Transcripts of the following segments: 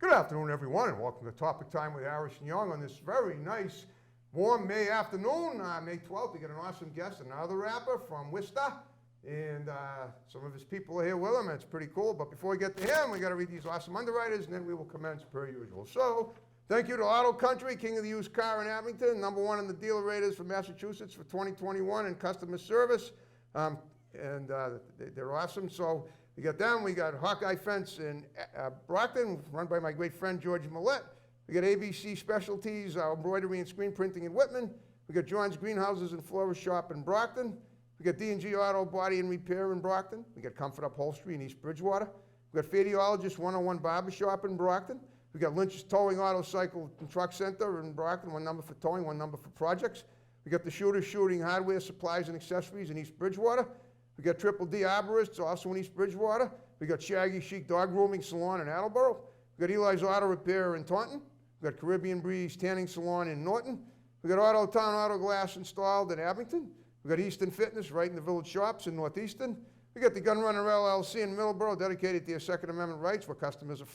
Good afternoon, everyone, and welcome to Topic Time with Arish and Young on this very nice, warm May afternoon, May 12th. We got an awesome guest, another rapper from Worcester, and some of his people are here with him, and it's pretty cool. But before we get to him, we got to read these awesome Underwriters, and then we will commence per usual. So, thank you to Auto Country, king of the used car in Abington, #1 in the dealer raters for Massachusetts for 2021 in customer service, they're awesome. So, we got them. We got Hawkeye Fence in Brockton, run by my great friend George Millette. We got ABC Specialties, embroidery and screen printing in Whitman. We got John's Greenhouses and Florist Shop in Brockton. We got D&G Auto Body and Repair in Brockton. We got Comfort Upholstery in East Bridgewater. We got Fadeologist 101 Barbershop in Brockton. We got Lynch's Towing Auto Cycle and Truck Center in Brockton, one number for towing, one number for projects. We got the Shooter Shooting Hardware, Supplies and Accessories in East Bridgewater. We got Triple D Arborists, also in East Bridgewater. We got Shaggy Chic Dog Grooming Salon in Attleboro. We got Eli's Auto Repair in Taunton. We got Caribbean Breeze Tanning Salon in Norton. We got Auto Town Auto Glass installed in Abington. We got Easton Fitness right in the Village Shops in Northeastern. We got the Gun Runner LLC in Middleborough, dedicated to your Second Amendment rights, where customers are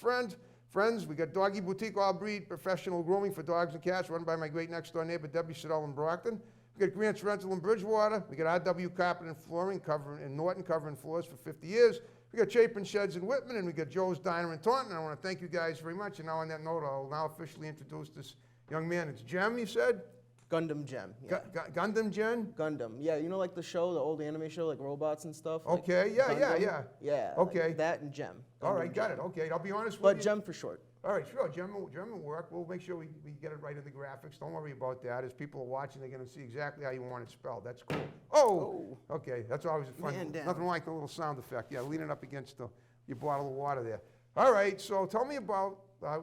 friends. We got Doggy Boutique All Breed Professional Grooming for dogs and cats, run by my great next door neighbor Debbie Siddell in Brockton. We got Grant's Rental in Bridgewater. We got RW Carpet and Flooring in Norton, covering floors for 50 years. We got Chapin Sheds in Whitman, and we got Joe's Diner in Taunton. And I want to thank you guys very much. And now on that note, I'll now officially introduce this young man. It's Gem, you said? Gundam Gem. Yeah. Gundam Gem? Gundam. Yeah, you know, like the show, the old anime show, like robots and stuff? Okay, like yeah. Yeah. Okay. Like that and Gem. Gundam All right, got Gem. it. Okay, I'll be honest with But you. Gem for short. All right, sure. Gem will work. We'll make sure we get it right in the graphics. Don't worry about that. As people are watching, they're going to see exactly how you want it spelled. That's cool. Oh! Okay, that's always a fun. Man down. Nothing like the little sound effect. Yeah, leaning up against your bottle of water there. All right, so tell me about,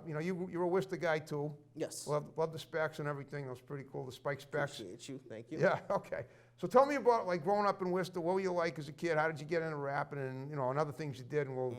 you're a Worcester guy too. Yes. Love the specs and everything. That was pretty cool, the spike specs. Appreciate you. Thank you. Yeah, okay. So tell me about, like, growing up in Worcester. What were you like as a kid? How did you get into rapping and other things you did? And we'll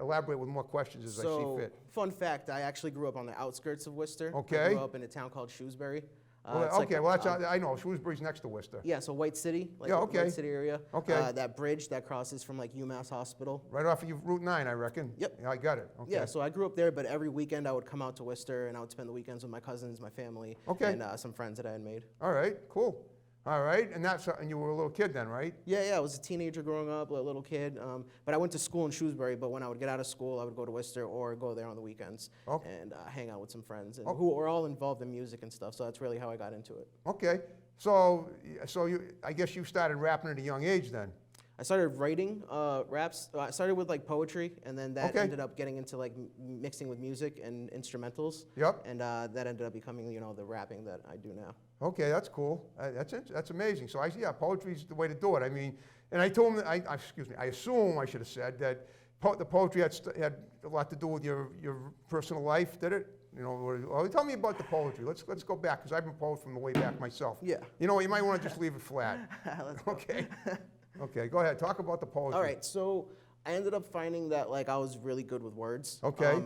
elaborate with more questions as I see fit. Fun fact, I actually grew up on the outskirts of Worcester. Okay. I grew up in a town called Shrewsbury. I know. Shrewsbury's next to Worcester. Yeah, so White City. Like Yeah, okay. White City area. Okay. That bridge that crosses from like UMass Hospital. Right off of Route 9, I reckon. Yep. Yeah, I got it. Okay. Yeah, so I grew up there, but every weekend I would come out to Worcester and I would spend the weekends with my cousins, my family, Okay. and some friends that I had made. All right, cool. All right, and you were a little kid then, right? Yeah, I was a teenager growing up, a little kid. But I went to school in Shrewsbury, but when I would get out of school, I would go to Worcester or go there on the weekends and hang out with some friends who were all involved in music and stuff, so that's really how I got into it. Okay, so I guess you started rapping at a young age then? I started writing raps. I started with like poetry, and then that Okay. ended up getting into like mixing with music and instrumentals. Yep. And that ended up becoming, the rapping that I do now. Okay, that's cool. That's amazing. So poetry's the way to do it. I mean, and I told him, I assume I should have said that the poetry had a lot to do with your personal life, did it? Tell me about the poetry. Let's go back, because I've been a poet from the way back myself. Yeah. You might want to just leave it flat. Let's go. Okay. Okay, go ahead. Talk about the poetry. All right, so I ended up finding that I was really good with words. Okay.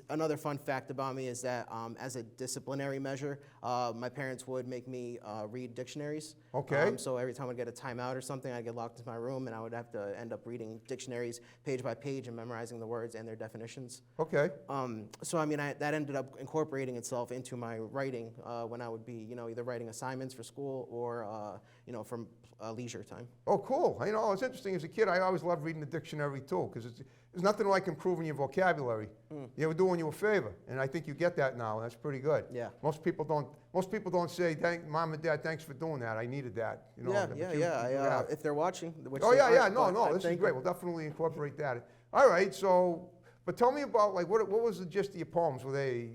Another fun fact about me is that as a disciplinary measure, my parents would make me read dictionaries. Okay. So every time I'd get a timeout or something, I'd get locked into my room and I would have to end up reading dictionaries page by page and memorizing the words and their definitions. Okay. That ended up incorporating itself into my writing when I would be, either writing assignments for school or, from leisure time. Oh, cool. It's interesting. As a kid, I always loved reading the dictionary too, because there's nothing like improving your vocabulary. You ever doing you a favor, and I think you get that now. That's pretty good. Yeah. Most people don't say, Mom and Dad, thanks for doing that. I needed that. If they're watching, which Oh, they yeah. aren't, No. This is great. We'll definitely incorporate that. All right. So. But tell me about, what was the gist of your poems? Were they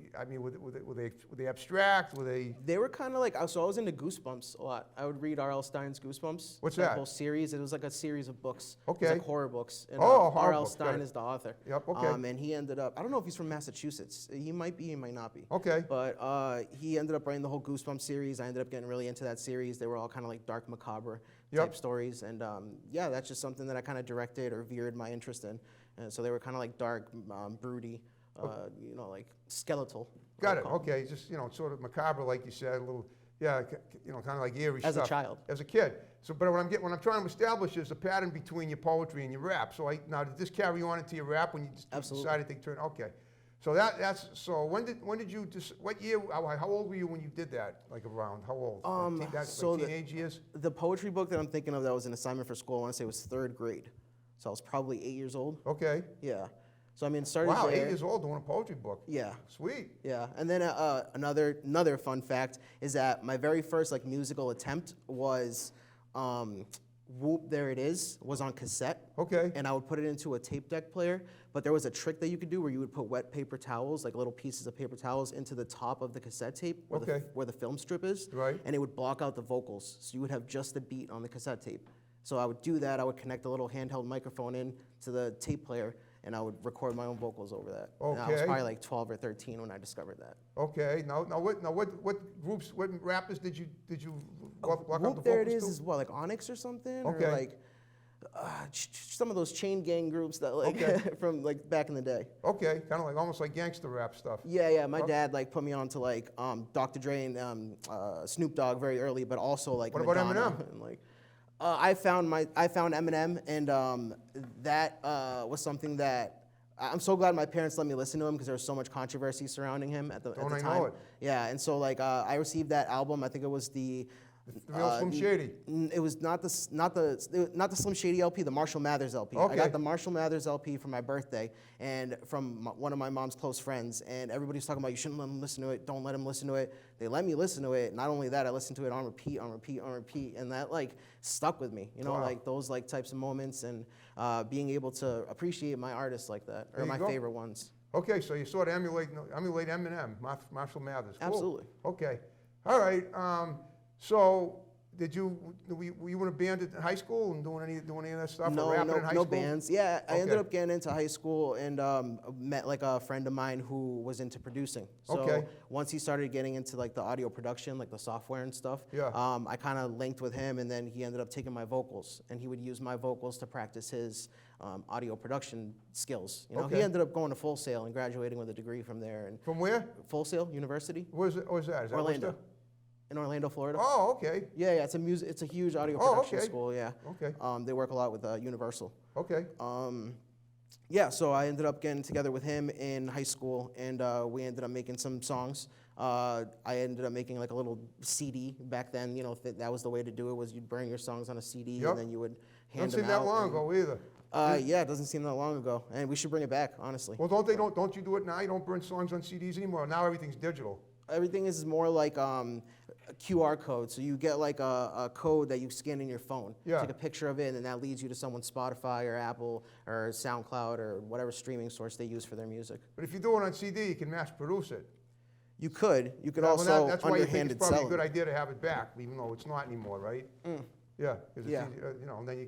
abstract? Were they? They were kind of so I was into Goosebumps a lot. I would read R.L. Stein's Goosebumps. What's that? Whole series. It was like a series of books. Okay. It was like horror books. And, horror R.L. books. Stein is the author. Yep, okay. And he ended up, I don't know if he's from Massachusetts. He might be, he might not be. Okay. But he ended up writing the whole Goosebumps series. I ended up getting really into that series. They were all kind of like dark, macabre type stories. And that's just something that I kind of directed or veered my interest in. And so they were kind of like dark, broody, like skeletal. Got it. Okay. Just, sort of macabre, like you said, a little, kind of like eerie stuff. As a child. As a kid. So, but what I'm trying to establish is a pattern between your poetry and your rap. So now did this carry on into your rap when you decided to turn? Okay. So so when did you just, what year, how old were you when you did that? Like around, how old? So like teenage years? the poetry book that I'm thinking of that was an assignment for school, I want to say it was third grade. So I was probably 8 years old. Okay. Yeah. So I mean, started Wow, there. 8 years old doing a poetry book. Yeah. Sweet. Yeah, and then another fun fact is that my very first like musical attempt was "Whoop There It Is" was on cassette. Okay. And I would put it into a tape deck player, but there was a trick that you could do where you would put wet paper towels, like little pieces of paper towels, into the top of the cassette tape where the film strip is, Right. and it would block out the vocals, so you would have just the beat on the cassette tape. So I would do that. I would connect a little handheld microphone in to the tape player, and I would record my own vocals over that. And I was Okay. probably like 12 or 13 when I discovered that. Okay. Now what groups, what rappers did you block out the Whoop There It vocals Is what, like Onyx or something? Okay. Or like some of those chain gang groups that like Okay. from like back in the day. Okay, kind of like almost like gangster rap stuff. Yeah. My dad like put me on to like Dr. Dre and Snoop Dogg very early, but also like What about Madonna Eminem? and like I found Eminem, and that was something that I'm so glad my parents let me listen to him, because there was so much controversy surrounding him at the Don't I time. know it? Yeah, and so like I received that album. I think it was the real Slim Shady. It was not the Slim Shady LP, the Marshall Mathers LP. I Okay. got the Marshall Mathers LP for my birthday, and from one of my mom's close friends, and everybody was talking about, you shouldn't let him listen to it, don't let him listen to it. They let me listen to it. Not only that, I listened to it on repeat, and that like stuck with me. You know, Wow. like those like types of moments, and being able to appreciate my artists like that, There or you my go. favorite ones. Okay, so you sort of emulate Eminem, Marshall Mathers. Cool. Absolutely. Okay. All right. So were you in a band in high school and doing any of that stuff? or rapping in high No school? bands. Yeah, I ended Okay. up getting into high school and met like a friend of mine who was into producing. So Okay. once he started getting into like the audio production, like the software and stuff, Yeah. I kind of linked with him, and then he ended up taking my vocals, and he would use my vocals to practice his audio production skills. You know, Okay. he ended up going to Full Sail and graduating with a degree from there. And From where? Full Sail University, Where's that? Is that Orlando, Worcester? in Orlando, Florida. Oh, okay. Yeah, it's a huge audio Oh, production okay. school. Yeah. Okay. They work a lot with Universal. Okay. Yeah, so I ended up getting together with him in high school, and we ended up making some songs. I ended up making like a little CD back then. You know, that was the way to do it, was you'd burn your songs on a CD, Yep. and then you would hand Doesn't them seem out. that long and- ago either. Yeah, it doesn't seem that long ago, and we should bring it back, honestly. Well, don't you do it now? You don't burn songs on CDs anymore. Now everything's digital. Everything is more like a QR code. So you get like a code that you scan in your phone. Yeah. Take a picture of it, and that leads you to someone's Spotify or Apple or SoundCloud or whatever streaming source they use for their music. But if you do it on CD, you can mass produce it. You could Well, also that's why you think underhanded it's probably sell a good them. idea to have it back, even though it's not anymore, right? Yeah. 'Cause it's Yeah. easy, you know, and then you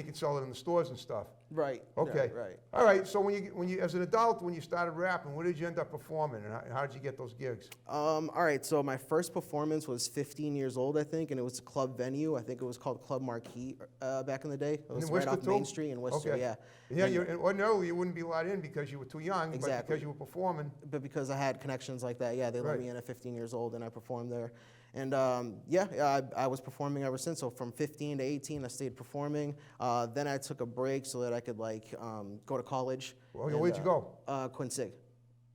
can sell it in the stores and stuff. Right. Okay. Right. All right. So when you as an adult, when you started rapping, where did you end up performing, and how did you get those gigs? All right. So my first performance was 15 years old, I think, and it was a club venue. I think it was called Club Marquee back in the day. It was right Worcester off too? Main Street in Worcester. Okay. Yeah. Yeah. And- And ordinarily you wouldn't be allowed in because you were too young, but Exactly. because you were performing. But because I had connections like that, yeah, they let Right. me in at 15 years old, and I performed there. And I was performing ever since. So from 15 to 18, I stayed performing. Then I took a break so that I could like go to college. Well, And, where'd you go? Quincy.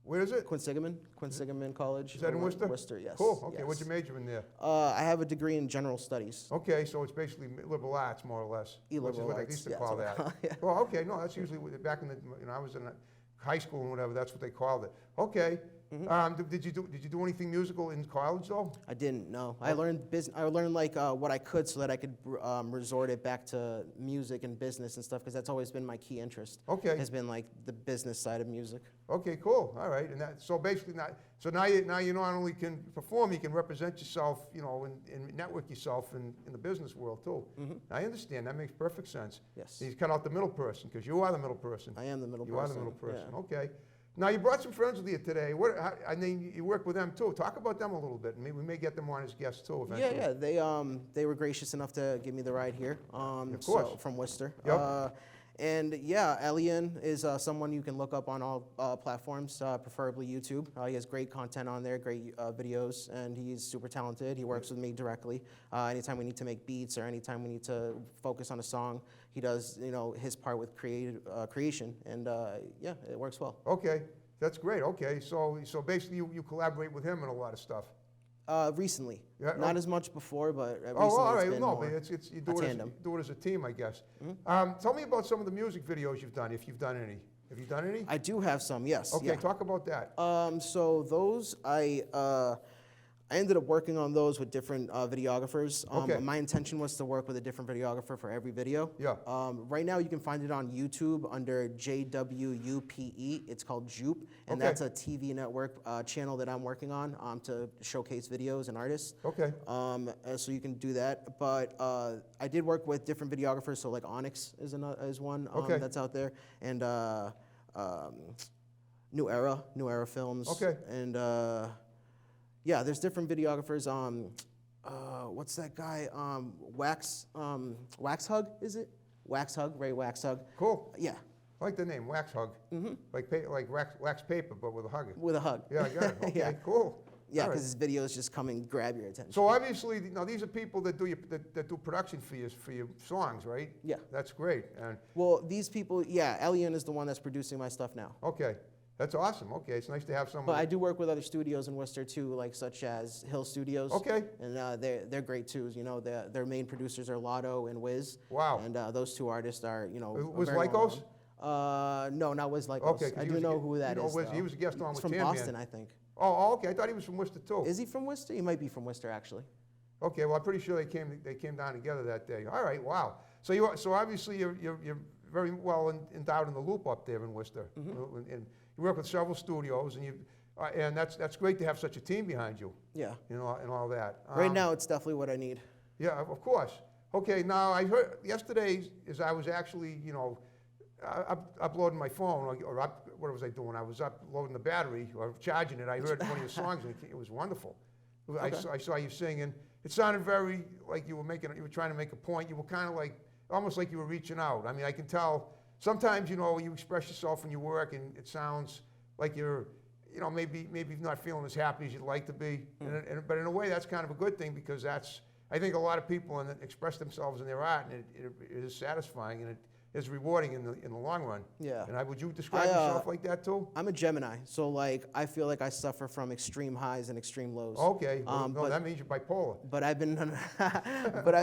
Where is it? Quinsigamon College. Is that in Worcester? Worcester, yes. Cool. Okay. yes. What'd you major in there? I have a degree in general studies. Okay, so it's basically liberal arts, more or less. Which is Liberal what they arts, used to yeah, call that's that. what I call it, Well, okay, no, that's usually back in the, I was in high school and whatever, that's what they called it. Okay. Mm-hmm. Did you do anything musical in college though? I didn't know. I learned business. I learned like what I could so that I could resort it back to music and business and stuff, because that's always been my key interest. Okay. Has been like the business side of music. Okay, cool. All right, and so basically now you not only can perform, you can represent yourself, you know, and network yourself in the business world too. I understand. That makes perfect sense. Yes. You cut out the middle person because you are the middle person. I am the middle You person. are the middle person. Yeah. Okay. Now you brought some friends with you today. I mean, you work with them too. Talk about them a little bit. We may get them on as guests too eventually. Yeah. They were gracious enough to give me the ride here. Of So, course. from Worcester. Yep. And yeah, Elian is someone you can look up on all platforms, preferably YouTube. He has great content on there, great videos, and he's super talented. He works with me directly. Anytime we need to make beats or anytime we need to focus on a song, he does his part with creation, and yeah, it works well. Okay. That's great. Okay, so basically you collaborate with him on a lot of stuff. Recently, Yeah, not as much before, but recently Oh, all it's right. been No, more but it's you a do it, as, tandem. you do it as a team, I guess. Tell me about some of the music videos you've done, if you've done any. Have you done any? I do have some, yes. Okay, Yeah. talk about that. So those I ended up working on those with different videographers. Okay. My intention was to work with a different videographer for every video. Yeah. Right now you can find it on YouTube under JWUPE. It's called Jupe, and Okay. that's a TV network channel that I'm working on to showcase videos and artists. Okay. So you can do that. But I did work with different videographers. So like Onyx is one Okay. that's out there, and New Era Films. Okay. And yeah, there's different videographers. What's that guy? Wax Hug, is it? Wax Hug, Ray Wax Hug. Cool. Yeah, I like the name, Wax Hug. Like wax paper, but with a hug. with a hug. Yeah, I got it. Okay, Yeah. cool. Yeah, All right. because his videos just come and grab your attention. So obviously, now these are people that do that do production for your songs, right? Yeah. That's great. And Well, these people, yeah, Elian is the one that's producing my stuff now. okay, that's awesome. Okay, it's nice to have someone. But I do work with other studios in Worcester too, like such as Hill Studios. Okay. And they're great too. You know, their main producers are Lotto and Wiz. Wow. And those two artists are, you know, Wiz very Lycos? well-known. No, not Wiz Lycos. Okay, 'cause I he do was a know gu- who that you know is. Wiz- he though. was a guest on He's with from Tan Man. Boston, I think. Oh, okay. I thought he was from Worcester too. Is he from Worcester? He might be from Worcester, actually. Okay, well, I'm pretty sure they came down together that day. All right, wow. So obviously you're very well endowed in the loop up there in Worcester, and you work with several studios, and that's great to have such a team behind you, Yeah. you know, and all that. Right now, it's definitely what I need. Yeah, of course. Okay, now I heard yesterday as I was actually, you know, uploading my phone, what was I doing? I was uploading the battery or charging it. I heard one of your songs, and it was wonderful. I saw you singing. It sounded very like you were trying to make a point. You were kind of like, almost like you were reaching out. I mean, I can tell sometimes, you know, you express yourself when you work, and it sounds like you're, you know, maybe not feeling as happy as you'd like to be. But in a way, that's kind of a good thing, because I think a lot of people express themselves in their art, and it is satisfying, and it is rewarding in the long run. Yeah. And would you describe yourself like that too? I'm a Gemini, so like I feel like I suffer from extreme highs and extreme lows. Okay. Well, no, but- that means you're bipolar. But I've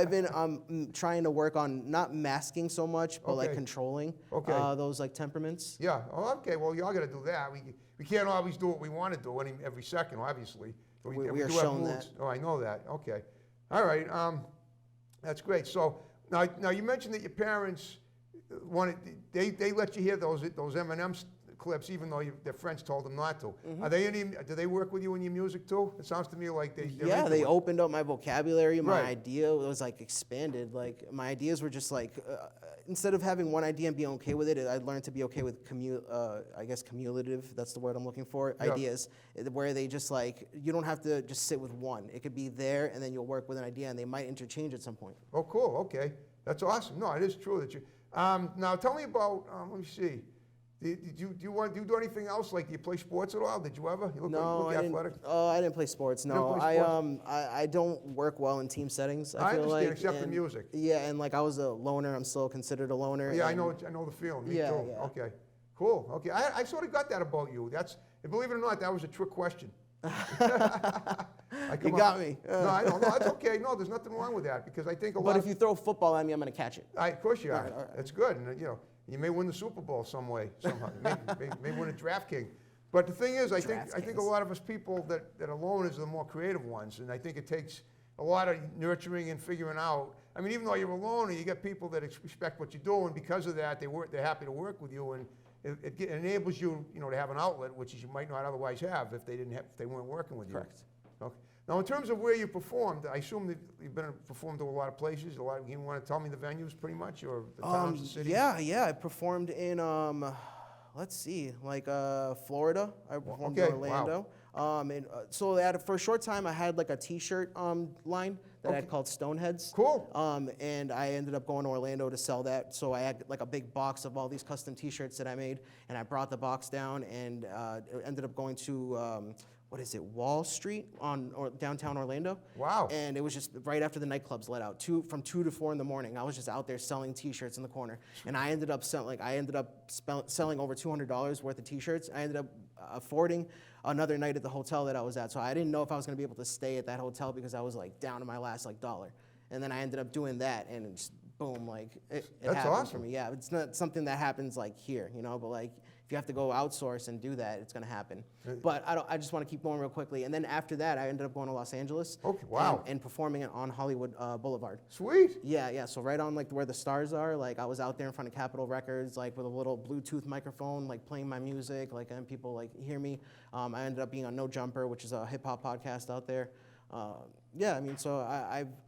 been, trying to work on not masking so much, but like Okay. controlling Okay. those like temperaments. Yeah. Oh, okay. Well, y'all got to do that. We can't always do what we want to do every second, obviously. But We do are have shown moods. that. Oh, I know that. Okay. All right. That's great. So now you mentioned that your parents wanted they let you hear those Eminem clips, even though their friends told them not to. Mm-hmm. Are they do they work with you in your music too? It sounds to me like they're Yeah, into they it. opened up my vocabulary. My Right. idea was like expanded. Like my ideas were just like instead of having one idea and being okay with it, I learned to be okay with cumulative. That's the word I'm looking for. Yeah. Ideas where they just like you don't have to just sit with one. It could be there, and then you'll work with an idea, and they might interchange at some point. Oh, cool. Okay, that's awesome. No, it is true that you. Now tell me about. Let me see. Do you do anything else? Like, do you play sports at all? Did you ever? You No, look I didn't. athletic. I didn't play sports. didn't No, play sports? I don't work well in team settings. I feel understand, like, except for and- music. Yeah, and like I was a loner. I'm still considered a loner. Yeah, I and- know the feeling. Me Yeah, too. yeah. Okay, cool. Okay, I sort of got that about you. Believe it or not, that was a trick question. You got me. No, I don't. No, that's okay. No, there's nothing wrong with that, because I think a lot. But if you throw football at me, I'm gonna catch it. Of course you are. All right. That's good, and you know, you may win the Super Bowl some way, somehow. You may win a Draft King. But the thing is, I think a DraftKings. lot of us people that are loners are the more creative ones, and I think it takes a lot of nurturing and figuring out. I mean, even though you're a loner, you get people that respect what you do, and because of that, they're happy to work with you, and it enables you, you know, to have an outlet, which you might not otherwise have if they weren't working with you. Correct. Okay. Now, in terms of where you performed, I assume that you've performed to a lot of places. You want to tell me the venues, pretty much, or the towns, the cities? Yeah. I performed in let's see, like Florida. I performed Okay, in Orlando. So for a short time, I had like a T-shirt line that I had called Stoneheads. Cool. And I ended up going to Orlando to sell that. So I had like a big box of all these custom T-shirts that I made, and I brought the box down and ended up going to what is it, Wall Street or downtown Orlando. Wow. And it was just right after the nightclubs let out, from 2 to 4 in the morning. I was just out there selling T-shirts in the corner, and I ended up selling over $200 worth of T-shirts. I ended up affording another night at the hotel that I was at. So I didn't know if I was going to be able to stay at that hotel because I was like down to my last like dollar. And then I ended up doing that, and it just boom, like it That's happened awesome. for me. Yeah, it's not something that happens like here, you know, but like if you have to go outsource and do that, it's gonna happen. But I just want to keep going real quickly. And then after that, I ended up going to Los Angeles. Okay, wow. And performing it on Hollywood Boulevard. Sweet. Yeah. So right on like where the stars are, like I was out there in front of Capitol Records, like with a little Bluetooth microphone, like playing my music, like and people like hear me. I ended up being on No Jumper, which is a hip hop podcast out there. Yeah, I mean, so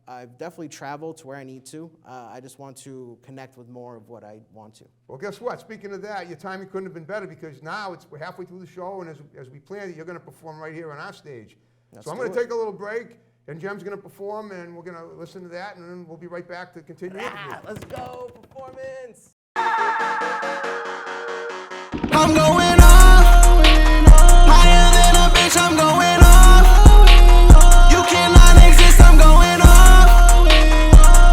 I've definitely traveled to where I need to. I just want to connect with more of what I want to. Well, guess what? Speaking of that, your timing couldn't have been better because now we're halfway through the show, and as we planned it, you're going to perform right here on our stage. So I'm going to take a little break, and Jem's going to perform, and we're going to listen to that, and then we'll be right back to continue. Let's go, performance! I'm going up, higher than a bitch, I'm going up. You cannot exist, I'm going up.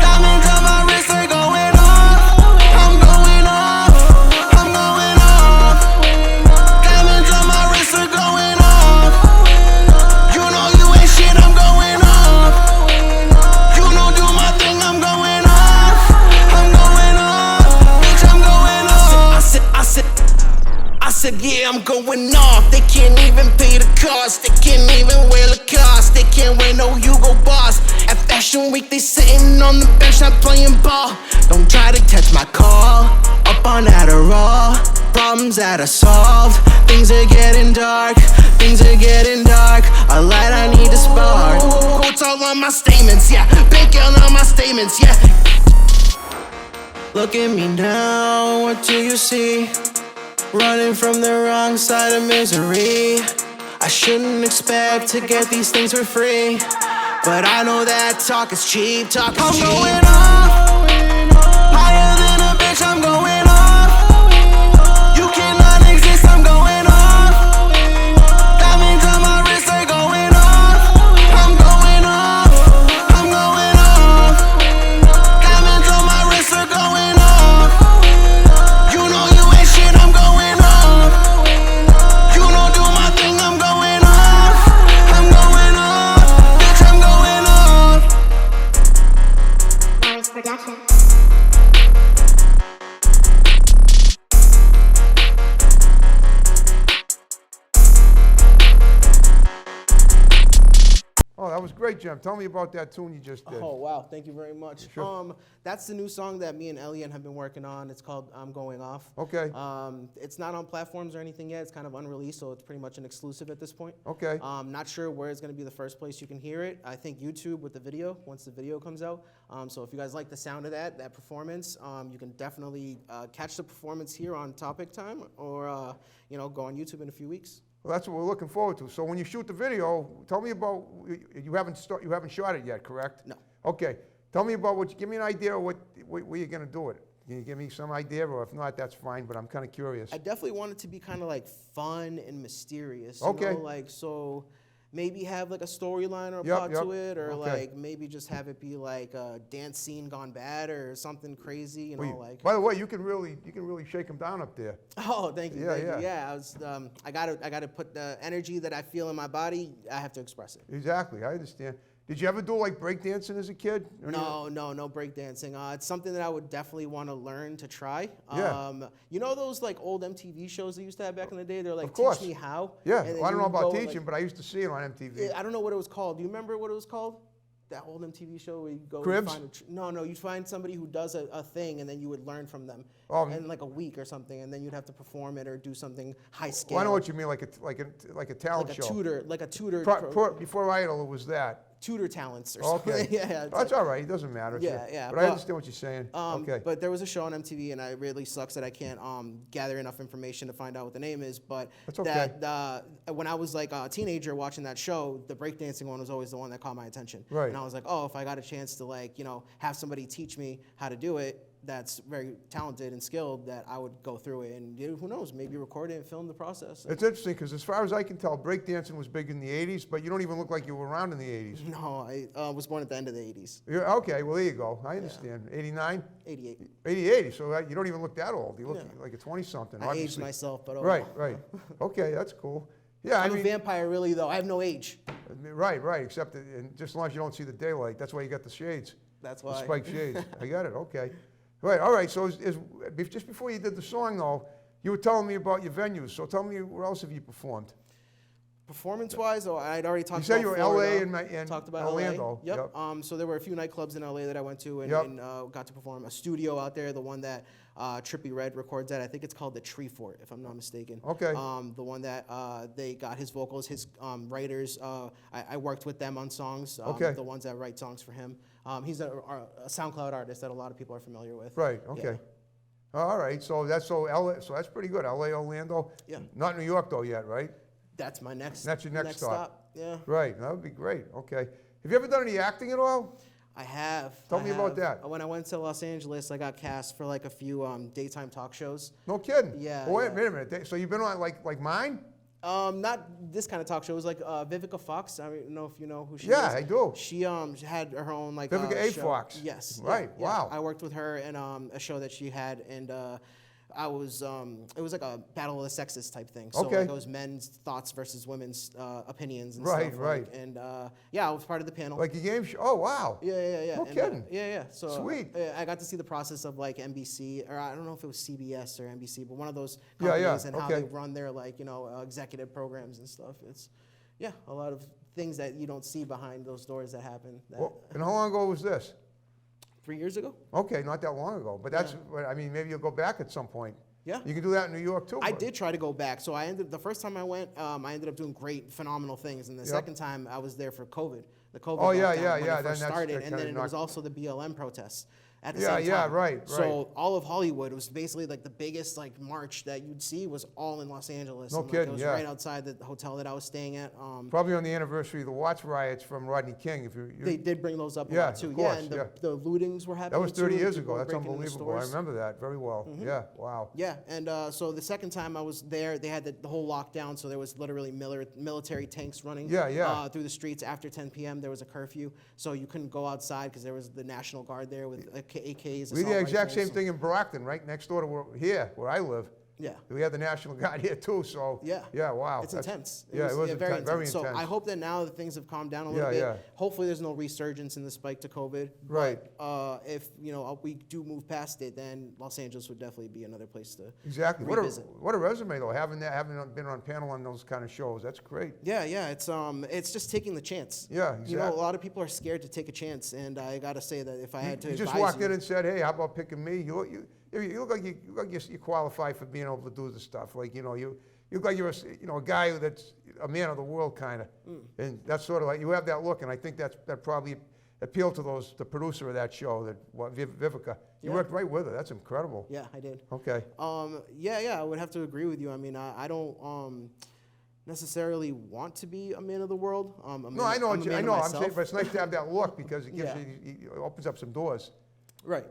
Diamonds on my wrist, they're going up. I'm going up, I'm going up. Diamonds on my wrist, they're going up. You know you ain't shit, I'm going up. You don't do my thing, I'm going up. I'm going up, bitch, I'm going up. I said, yeah, I'm going off. They can't even pay the cost. They can't even wear Lacoste. They can't wear no Hugo Boss. At Fashion Week, they sitting on the bench, not playing ball. Don't try to catch my call. Up on Adderall. Problems that are solved. Things are getting dark. Things are getting dark. A light I need to spark. Quotes all on my statements, yeah. Bank on my statements, yeah. Look at me now. What do you see? Running from the wrong side of misery. I shouldn't expect to get these things for free, but I know that talk is cheap, talk is cheap. I'm going up, higher than a bitch, I'm going up. You cannot exist, I'm going up. Diamonds on my wrist, they're going up. I'm going up, I'm going up. Diamonds on my wrist, they're going up. You know you ain't shit, I'm going up. You don't do my thing, I'm going up. I'm going up, bitch, I'm going up. Nice production. Oh, that was great, Jem. Tell me about that tune you just did. Oh wow, thank you very much. Sure. That's the new song that me and Elian have been working on. It's called I'm Going Off. Okay. It's not on platforms or anything yet. It's kind of unreleased, so it's pretty much an exclusive at this point. Okay. Not sure where it's going to be the first place you can hear it. I think YouTube with the video, once the video comes out. So if you guys like the sound of that performance, you can definitely catch the performance here on Topic Time, or go on YouTube in a few weeks. Well, that's what we're looking forward to. So when you shoot the video, tell me about, you haven't shot it yet, correct? No. Okay. Tell me about give me an idea of where you're going to do it. Can you give me some idea, or if not, that's fine, but I'm kind of curious. I definitely want it to be kind of like fun and mysterious. Okay. So maybe have like a storyline or a Yep, plot yep. to it, or Okay. like maybe just have it be like a dance scene gone bad or something crazy, By the way, you can really shake them down up there. Oh, thank you. Yeah, thank yeah. you. Yeah, I gotta put the energy that I feel in my body. I have to express it. Exactly, I understand. Did you ever do like breakdancing as a kid? No breakdancing. It's something that I would definitely want to learn to try. Yeah. You know those like old MTV shows they used to have back in the day? They're like, Of course. Teach Me How. Yeah, And then well, I don't you know would about go, teaching, but I used to see it on MTV. I don't know what it was called. Do you remember what it was called? That old MTV show where you go Cribs? and find you find somebody who does a thing, and then you would learn from them in like a week or something, and then you'd have to perform it or do something high scale. Well, I know what you mean, like a talent show. Like a tutor. Before Idol, it was that. Tutor talents or Okay. something. Yeah. That's all right. It doesn't matter. Yeah. But I understand what you're saying. Okay. But there was a show on MTV, and it really sucks that I can't gather enough information to find out what the name is. But That's okay. When I was like a teenager watching that show, the breakdancing one was always the one that caught my attention. Right. And I was like, oh, if I got a chance to have somebody teach me how to do it, that's very talented and skilled, that I would go through it and who knows, maybe record it and film the process. It's interesting because as far as I can tell, breakdancing was big in the 80s, but you don't even look like you were around in the 80s. No, I was born at the end of the 80s. Okay, well, there you go. I understand. 89? 88. 88, so you don't even look that old. You look like a 20-something. I aged myself, but Right, right. Okay, that's cool. Yeah, I'm a vampire, really, though. I have no age. Right, except that, and just as long as you don't see the daylight. That's why you got the shades. That's The why. spiked shades. I got it, okay. Right, all right, so just before you did the song, though, you were telling me about your venues. So tell me, where else have you performed? Performance-wise, I'd already talked about You said you were Florida, LA and talked about Orlando. LA. Yep. So there were a few nightclubs in LA that I went to and, Yep. and got to perform. A studio out there, the one that Trippie Redd records at. I think it's called the Tree Fort, if I'm not mistaken. Okay. The one that they got his vocals, his writers. I worked with them on songs. Okay. The ones that write songs for him. He's a SoundCloud artist that a lot of people are familiar with. Right, okay. Yeah. All right, so that's LA, so that's pretty good. LA, Orlando. Yeah. Not New York though yet, right? That's my next. That's your next stop. Yeah. Right, that would be great. Okay. Have you ever done any acting at all? I have. Tell me about that. When I went to Los Angeles, I got cast for like a few daytime talk shows. No kidding. Yeah, Oh, wait yeah. a minute. So you've been on like mine? Not this kind of talk show. It was like Vivica Fox. I don't know if you know who she is. Yeah, I do. She had her own like Vivica A. show. Fox. Yes. Right, wow. I worked with her in a show that she had, and I was it was like a battle of the sexes type thing. So Okay. like, it was men's thoughts versus women's opinions and Right, stuff. right. And yeah, I was part of the panel. Like a game show? Oh, wow. Yeah. No And, kidding. yeah. So Sweet. I got to see the process of like NBC, or I don't know if it was CBS or NBC, but one of those Yeah, companies yeah, and how okay. they run their like executive programs and stuff. It's a lot of things that you don't see behind those doors that happen. That, Well, and how long ago was this? 3 years ago. Okay, not that long ago. But that's, I mean, maybe you'll go back at some point. Yeah. You can do that in New York too. I did try to go back. So the first time I went, I ended up doing great, phenomenal things. And the second time I was there for COVID. The COVID Oh, yeah, lockdown yeah, when yeah. it first Then that's- started. that And then kinda it was knocked- also the BLM protests at the Yeah, same yeah, time. right. So all of Hollywood was basically like the biggest like march that you'd see was all in Los Angeles. No and, kidding, it was yeah. right outside the hotel that I was staying at. Probably on the anniversary of the Watts riots from Rodney King. If you They did bring those up a Yeah, lot too. of course, and yeah. the lootings were happening. that was 30 too, years people ago. were That's breaking into unbelievable. I stores. remember that very well. Yeah, wow. Yeah, and so the second time I was there, they had the whole lockdown, so there was literally military tanks running through the streets after 10 p.m. There was a curfew, so you couldn't go outside because there was the National Guard there with AKs. We did the assault exact same rifles. thing in Brockton, right next door to where I live. Yeah. We had the National Guard here too, so. Yeah. Yeah, wow. It's intense. Yeah, it was very intense, very So intense. I hope that now that things have calmed down a little Yeah, bit, yeah. hopefully there's no resurgence in the spike to COVID. Right. But if we do move past it, then Los Angeles would definitely be another place to Exactly. revisit. What a resume though, having been on panel on those kind of shows. That's great. Yeah, it's just taking the chance. Yeah, You know, a exactly. lot of people are scared to take a chance, and I gotta say that if I had to You just advise walked you, in and said, "Hey, how about picking me?" You look like you qualify for being able to do this stuff. Like you look like you're a guy that's a man of the world kind of, and that's sort of like you have that look, and I think that probably appealed to the producer of that show, Vivica. You Yeah. worked right with her. That's incredible. yeah, I did. Okay. I would have to agree with you. I mean, I don't necessarily want to be a man of the world. No, I know. I'm a man I of know. I'm myself. saying, but it's nice to have that look because it gives Yeah. it opens up some doors. Right.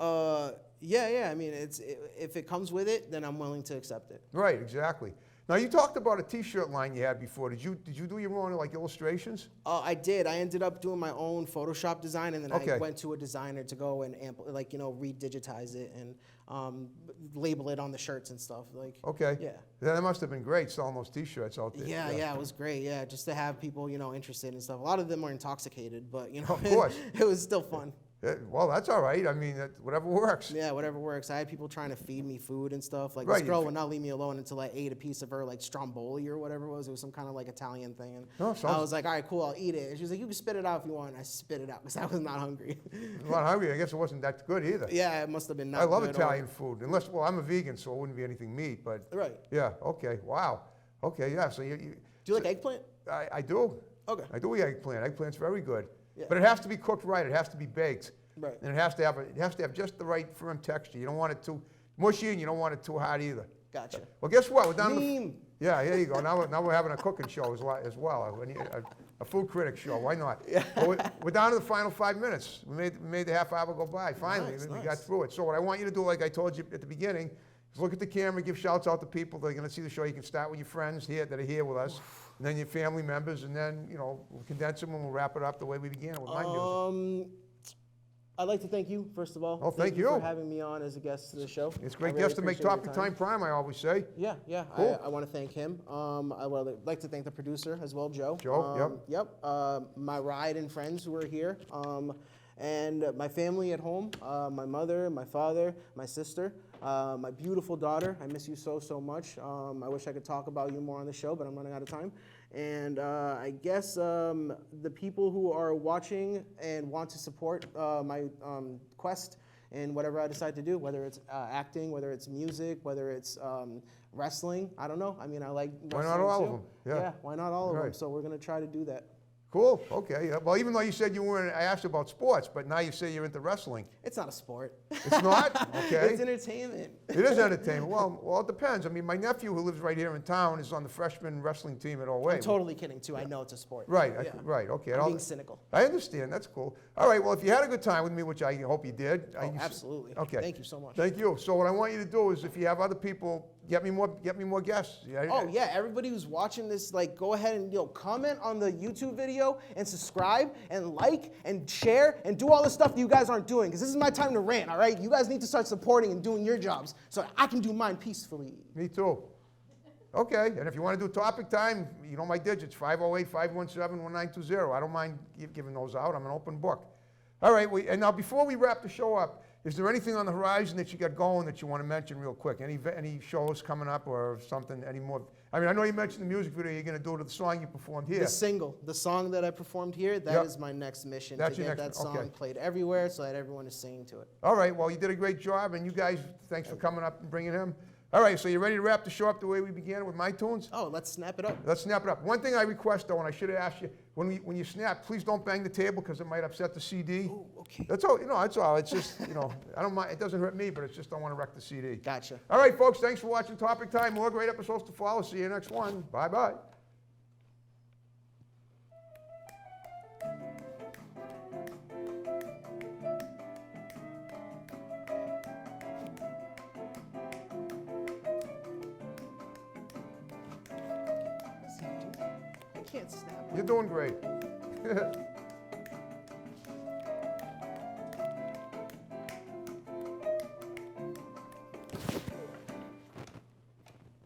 I mean, if it comes with it, then I'm willing to accept it. Right. Exactly. Now you talked about a T-shirt line you had before. Did you do your own like illustrations? I did. I ended up doing my own Photoshop design, and then Okay. I went to a designer to go and redigitize it and label it on the shirts and stuff. Like, Okay. yeah. That must have been great selling those T-shirts out there. Yeah, it was great. Yeah, just to have people, interested and stuff. A lot of them were intoxicated, but Of course. it was still fun. Well, that's all right. I mean, whatever works. Yeah, whatever works. I had people trying to feed me food and stuff. Like Right, this girl you- would not leave me alone until I ate a piece of her like stromboli or whatever it was. It was some kind of like Italian thing. And Oh, I sounds- was like, all right, cool, I'll eat it. And she was like, you can spit it out if you want. And I spit it out because I was not hungry. I'm not hungry. I guess it wasn't that good either. Yeah, it must have been not I love good or- Italian food. Well, I'm a vegan, so it wouldn't be anything meat. But Right. yeah, okay, wow, okay, yeah. So Do you like eggplant? I do. Okay. I do eat eggplant. Eggplant's very good. Yeah. But it has to be cooked right. It has to be baked. Right. And it has to have just the right firm texture. You don't want it too mushy, and you don't want it too hot either. Gotcha. Well, guess what? We're down to Meme. yeah. There you go. Now we're having a cooking show as well. A food critic show, why not? Well, we're down to the final 5 minutes. We made the half hour go by, finally. Nice, We got nice. through it. So what I want you to do, like I told you at the beginning, is look at the camera, give shouts out to people that are gonna see the show. You can start with your friends here that are here with us, and then your family members, and then, you know, we'll condense them and we'll wrap it up the way we began with my music. I'd like to thank you, first of all. Oh, thank you you. for having me on as a guest to the show. It's I great really guest to make appreciate your Topic Time Prime, I always say. Yeah, yeah. Cool. I want to thank him. I would like to thank the producer as well, Joe. Joe, Yep. My ride and friends who are here. And my family at home, my mother, my father, my sister, my beautiful daughter. I miss you so, so much. I wish I could talk about you more on the show, but I'm running out of time. And I guess the people who are watching and want to support my quest in whatever I decide to do, whether it's acting, whether it's music, whether it's wrestling, I don't know. I mean, I like Why not wrestling all of too. them? Yeah. Yeah, why not all of them? Right. So we're going to try to do that. Cool, okay. Yeah. Well, even though you said you weren't, I asked you about sports, but now you say you're into wrestling. It's not a sport. It's not? Okay. It's entertainment. It is entertainment. Well, it depends. I mean, my nephew who lives right here in town is on the freshman wrestling team at Olay. I'm totally kidding too. I know it's a sport. Right, Yeah. right, okay. I'm being cynical. I understand, that's cool. All right, well, if you had a good time with me, which I hope you did. Oh, absolutely. Okay. Thank you so much. Thank you. So what I want you to do is if you have other people, get me more guests. Yeah, Oh yeah, everybody who's watching this, like, go ahead and comment on the YouTube video and subscribe and like and share and do all the stuff that you guys aren't doing, because this is my time to rant. All right, you guys need to start supporting and doing your jobs so I can do mine peacefully. Me too. Okay, and if you want to do topic time, you know my digits, 508-517-1920. I don't mind giving those out. I'm an open book. All right, and now before we wrap the show up, is there anything on the horizon that you got going that you want to mention real quick? Any shows coming up or something, any more? I mean, I know you mentioned the music video you're going to do to the song you performed here. The single, the song that I performed here, that is my next mission. That's to your get next that one, song okay. played everywhere so that everyone is singing to it. All right, well, you did a great job, and you guys, thanks for coming up and bringing him. All right, so you ready to wrap the show up the way we began with my tunes? Oh, let's snap it up. Let's snap it up. One thing I request, though, and I should have asked you, when you snap, please don't bang the table because it might upset the CD. Oh, okay. That's all. That's all. It's just, I don't mind. It doesn't hurt me, but it's just I don't want to wreck the CD. Gotcha. All right, folks. Thanks for watching Topic Time. More great episodes to follow. See you next one. Bye bye. I can't snap. You're doing great.